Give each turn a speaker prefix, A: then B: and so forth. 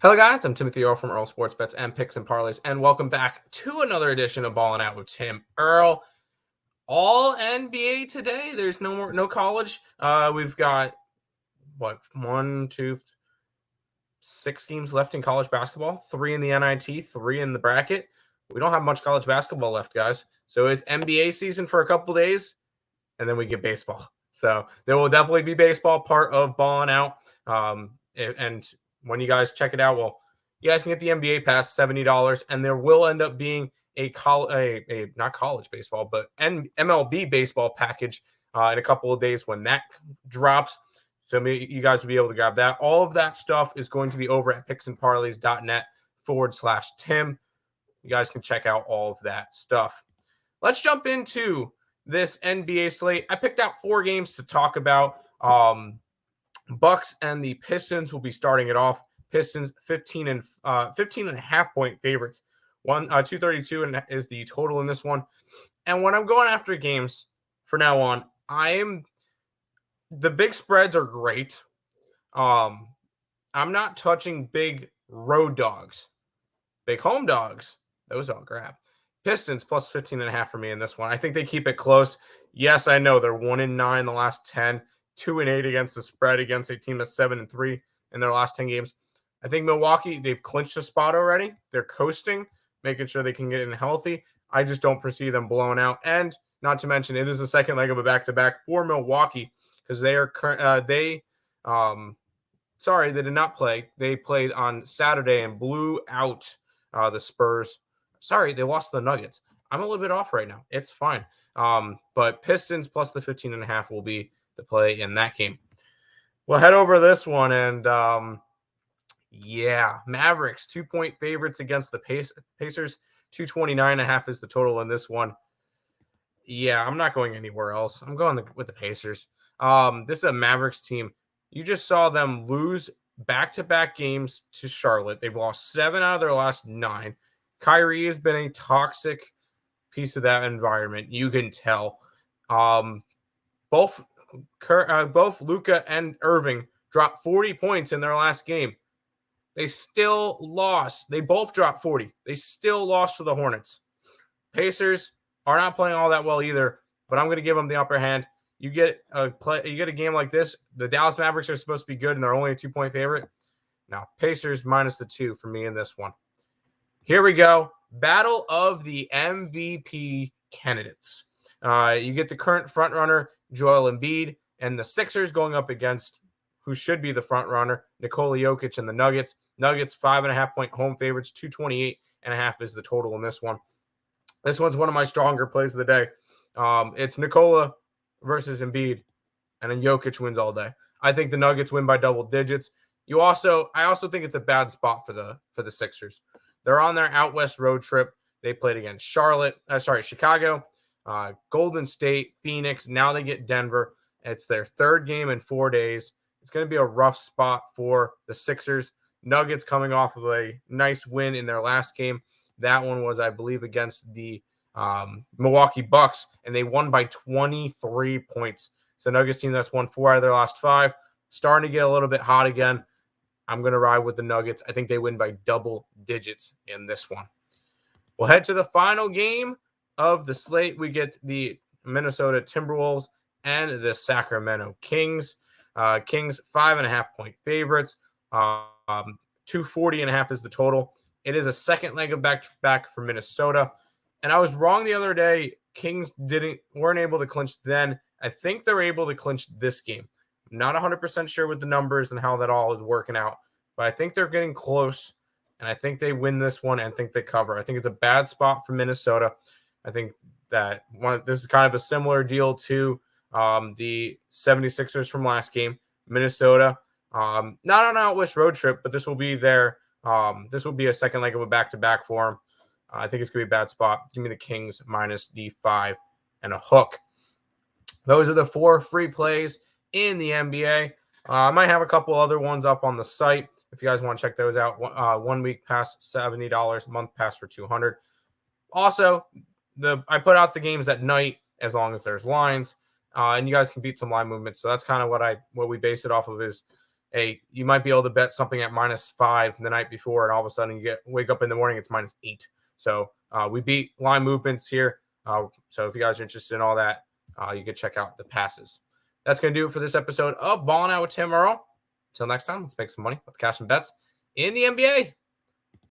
A: Hello, guys. I'm Timothy Earle from Earle Sports Bets and Picks and Parlays, and welcome back to another edition of Ballin' Out with Tim Earle. All NBA today. There's no college. We've got six games left in college basketball. 3 in the NIT, 3 in the bracket. We don't have much college basketball left, guys. So it's NBA season for a couple days, and then we get baseball. So there will definitely be baseball part of Ballin' Out. And when you guys check it out, well, you guys can get the NBA pass, $70, and there will end up being a not college baseball, but MLB baseball package in a couple of days when that drops. So you guys will be able to grab that. All of that stuff is going to be over at picksandparlays.net/Tim. You guys can check out all of that stuff. Let's jump into this NBA slate. I picked out 4 games to talk about. Bucks and the Pistons will be starting it off. Pistons 15 and a half point favorites. 232 is the total in this one. And when I'm going after games from now on, the big spreads are great. I'm not touching big road dogs. Big home dogs, those I'll grab. Pistons plus 15 and a half for me in this one. I think they keep it close. Yes, I know they're 1-9 the last 10. 2-8 against the spread against a team that's 7-3 in their last 10 games. I think Milwaukee, they've clinched a spot already. They're coasting, making sure they can get in healthy. I just don't foresee them blowing out. And not to mention, it is the second leg of a back-to-back for Milwaukee because they did not play. They played on Saturday and blew out the Spurs. Sorry, they lost the Nuggets. I'm a little bit off right now. It's fine. But Pistons plus the 15 and a half will be the play in that game. We'll head over this one and Mavericks 2-point favorites against the Pacers. 229 and a half is the total in this one. Yeah, I'm not going anywhere else. I'm going with the Pacers. This is a Mavericks team. You just saw them lose back-to-back games to Charlotte. They've lost 7 out of their last 9. Kyrie has been a toxic piece of that environment. You can tell. Both Luka and Irving dropped 40 points in their last game. They still lost. They both dropped 40. They still lost to the Hornets. Pacers are not playing all that well either, but I'm going to give them the upper hand. You get a game like this. The Dallas Mavericks are supposed to be good, and they're only a 2-point favorite. Now, Pacers minus the 2 for me in this one. Here we go. Battle of the MVP candidates. You get the current frontrunner, Joel Embiid, and the Sixers going up against who should be the frontrunner, Nikola Jokic and the Nuggets. Nuggets 5.5-point home favorites, 228 and a half is the total in this one. This one's one of my stronger plays of the day. It's Nikola versus Embiid, and then Jokic wins all day. I think the Nuggets win by double digits. I also think it's a bad spot for the Sixers. They're on their out west road trip. They played against Chicago, Golden State, Phoenix. Now they get Denver. It's their 3rd game in 4 days. It's going to be a rough spot for the Sixers. Nuggets coming off of a nice win in their last game. That one was, I believe, against the Milwaukee Bucks, and they won by 23 points. So Nuggets team that's won 4 out of their last 5. Starting to get a little bit hot again. I'm going to ride with the Nuggets. I think they win by double digits in this one. We'll head to the final game of the slate. We get the Minnesota Timberwolves and the Sacramento Kings. Kings 5.5-point favorites. 240 and a half is the total. It is a second leg of back-to-back for Minnesota. And I was wrong the other day. Kings weren't able to clinch then. I think they're able to clinch this game. I'm not 100% sure with the numbers and how that all is working out, but I think they're getting close, and I think they win this one and think they cover. I think it's a bad spot for Minnesota. I think that this is kind of a similar deal to the 76ers from last game. Minnesota, not on an out-west road trip, but this will be this will be a second leg of a back-to-back for them. I think it's going to be a bad spot. Give me the Kings minus the 5 and a hook. Those are the 4 free plays in the NBA. I might have a couple other ones up on the site if you guys want to check those out. 1 week pass, $70, month pass for $200. Also, I put out the games at night as long as there's lines, and you guys can beat some line movements. So that's kind of what we base it off of is you might be able to bet something at -5 the night before, and all of a sudden you wake up in the morning, it's -8. So we beat line movements here. So if you guys are interested in all that, you can check out the passes. That's going to do it for this episode of Ballin' Out with Tim Earle. Until next time, let's make some money. Let's cash some bets in the NBA.